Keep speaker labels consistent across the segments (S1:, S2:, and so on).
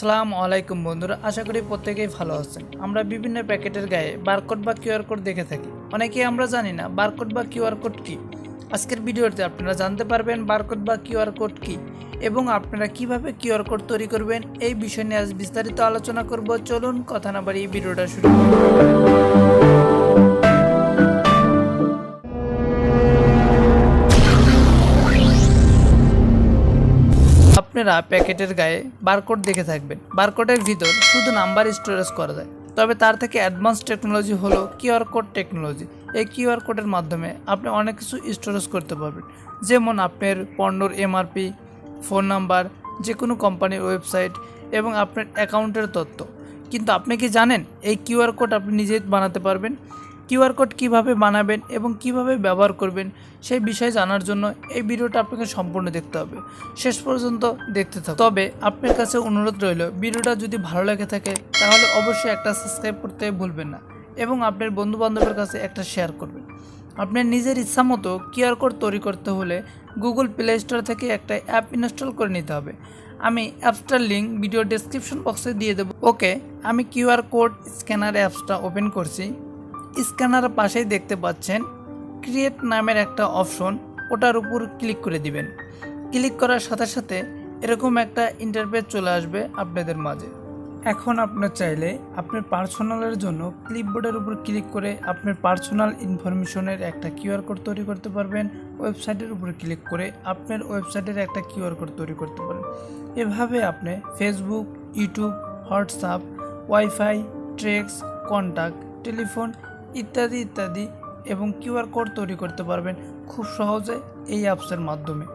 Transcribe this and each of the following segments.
S1: আসসালামু আলাইকুম বন্ধুরা, আশা করি প্রত্যেকেই ভালো আছেন। আমরা বিভিন্ন প্যাকেটের গায়ে বারকোড বা কিউআর কোড দেখে থাকি। অনেকেই আমরা জানি না বারকোড বা কিউআর কোড কী। আজকের ভিডিওতে আপনারা জানতে পারবেন বারকোড বা কিউআর কোড কী এবং আপনারা কিভাবে কিউআর কোড তৈরি করবেন। এই বিষয় নিয়ে আজ বিস্তারিত আলোচনা করব। চলুন কথা না বাড়িয়ে ভিডিওটা শুরু করি। আপনারা প্যাকেটের গায়ে বারকোড দেখে থাকবেন। বারকোডের ভিতর শুধু নাম্বার স্টোরেজ করা যায়, তবে তার থেকে অ্যাডভান্স টেকনোলজি হলো কিউআর কোড টেকনোলজি। এই কিউআর কোডের মাধ্যমে আপনি অনেক কিছু স্টোরেজ করতে পারবেন, যেমন আপনার পণ্যর এমআরপি, ফোন নাম্বার, যে কোনো কোম্পানির ওয়েবসাইট এবং আপনার অ্যাকাউন্টের তথ্য। কিন্তু আপনি কি জানেন এই কিউআর কোড আপনি নিজেই বানাতে পারবেন? কিউআর কোড কীভাবে বানাবেন এবং কিভাবে ব্যবহার করবেন সেই বিষয়ে জানার জন্য এই ভিডিওটা আপনাকে সম্পূর্ণ দেখতে হবে, শেষ পর্যন্ত দেখতে থাকুন। তবে আপনার কাছে অনুরোধ রইল, ভিডিওটা যদি ভালো লেগে থাকে তাহলে অবশ্যই একটা সাবস্ক্রাইব করতে ভুলবেন না এবং আপনার বন্ধুবান্ধবের কাছে একটা শেয়ার করবেন। আপনার নিজের ইচ্ছা মতো কিউআর কোড তৈরি করতে হলে গুগল প্লে স্টোর থেকে একটা অ্যাপ ইনস্টল করে নিতে হবে। আমি অ্যাপসটার লিঙ্ক ভিডিও ডেসক্রিপশন বক্সে দিয়ে দেবো। ওকে, আমি কিউআর কোড স্ক্যানার অ্যাপসটা ওপেন করছি। স্ক্যানার পাশেই দেখতে পাচ্ছেন ক্রিয়েট নামের একটা অপশন, ওটার উপর ক্লিক করে দিবেন। ক্লিক করার সাথে সাথে এরকম একটা ইন্টারফেস চলে আসবে আপনাদের মাঝে। এখন আপনার চাইলে আপনার পার্সোনালের জন্য ক্লিপবোর্ডের উপর ক্লিক করে আপনার পার্সোনাল ইনফরমেশনের একটা কিউআর কোড তৈরি করতে পারবেন। ওয়েবসাইটের উপর ক্লিক করে আপনার ওয়েবসাইটের একটা কিউআর কোড তৈরি করতে পারেন। এভাবে আপনি ফেসবুক, ইউটিউব, হোয়াটসঅ্যাপ, ওয়াইফাই, ট্রেক্স, কন্ট্যাক্ট, টেলিফোন ইত্যাদি ইত্যাদি এবং কিউআর কোড তৈরি করতে পারবেন খুব সহজে এই অ্যাপসের মাধ্যমে।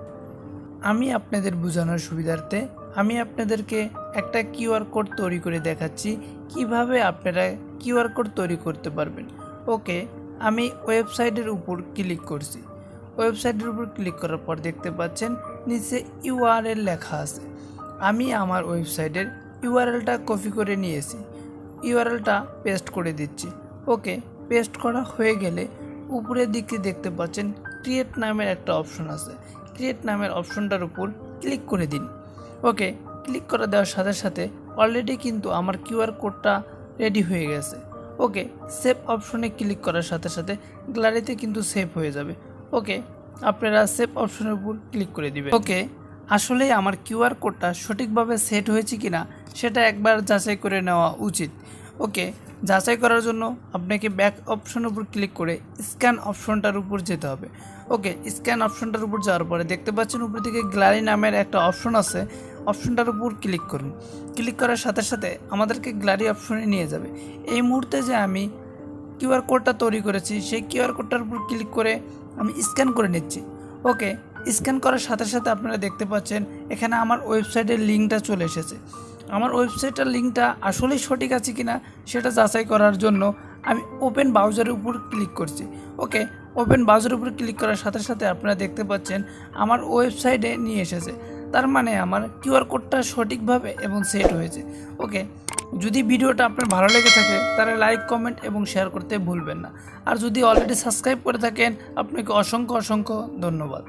S1: আমি আপনাদের বোঝানোর সুবিধার্থে আমি আপনাদেরকে একটা কিউআর কোড তৈরি করে দেখাচ্ছি কিভাবে আপনারা কিউআর কোড তৈরি করতে পারবেন। ওকে, আমি ওয়েবসাইটের উপর ক্লিক করছি। ওয়েবসাইটের উপর ক্লিক করার পর দেখতে পাচ্ছেন নিচে ইউআরএল লেখা আছে। আমি আমার ওয়েবসাইটের ইউআরএলটা কপি করে নিয়েছি, ইউআরএলটা পেস্ট করে দিচ্ছি। ওকে, পেস্ট করা হয়ে গেলে উপরের দিকে দেখতে পাচ্ছেন ক্রিয়েট নামের একটা অপশন আছে। ক্রিয়েট নামের অপশনটার উপর ক্লিক করে দিন। ওকে, ক্লিক করে দেওয়ার সাথে সাথে অলরেডি কিন্তু আমার কিউআর কোডটা রেডি হয়ে গেছে। ওকে, সেভ অপশনে ক্লিক করার সাথে সাথে গ্যালারিতে কিন্তু সেভ হয়ে যাবে। ওকে, আপনারা সেভ অপশনের উপর ক্লিক করে দিবেন। ওকে, আসলেই আমার কিউআর কোডটা সঠিকভাবে সেট হয়েছে কিনা সেটা একবার যাচাই করে নেওয়া উচিত। ওকে, যাচাই করার জন্য আপনাকে ব্যাক অপশনের উপর ক্লিক করে স্ক্যান অপশনটার উপর যেতে হবে। ওকে, স্ক্যান অপশনটার উপর যাওয়ার পরে দেখতে পাচ্ছেন উপর দিকে গ্যালারি নামের একটা অপশন আছে, অপশনটার উপর ক্লিক করুন। ক্লিক করার সাথে সাথে আমাদেরকে গ্যালারি অপশনে নিয়ে যাবে। এই মুহূর্তে যে আমি কিউআর কোডটা তৈরি করেছি সেই কিউআর কোডটার উপর ক্লিক করে আমি স্ক্যান করে নিচ্ছি। ওকে, স্ক্যান করার সাথে সাথে আপনারা দেখতে পাচ্ছেন এখানে আমার ওয়েবসাইটের লিঙ্কটা চলে এসেছে। আমার ওয়েবসাইটের লিঙ্কটা আসলেই সঠিক আছে কিনা সেটা যাচাই করার জন্য আমি ওপেন ব্রাউজারের উপর ক্লিক করছি। ওকে, ওপেন ব্রাউজারের উপর ক্লিক করার সাথে সাথে আপনারা দেখতে পাচ্ছেন আমার ওয়েবসাইটে নিয়ে এসেছে। তার মানে আমার কিউআর কোডটা সঠিকভাবে এবং সেট হয়েছে। ওকে, যদি ভিডিওটা আপনার ভালো লেগে থাকে তাহলে লাইক, কমেন্ট এবং শেয়ার করতে ভুলবেন না। আর যদি অলরেডি সাবস্ক্রাইব করে থাকেন আপনাকে অসংখ্য অসংখ্য ধন্যবাদ।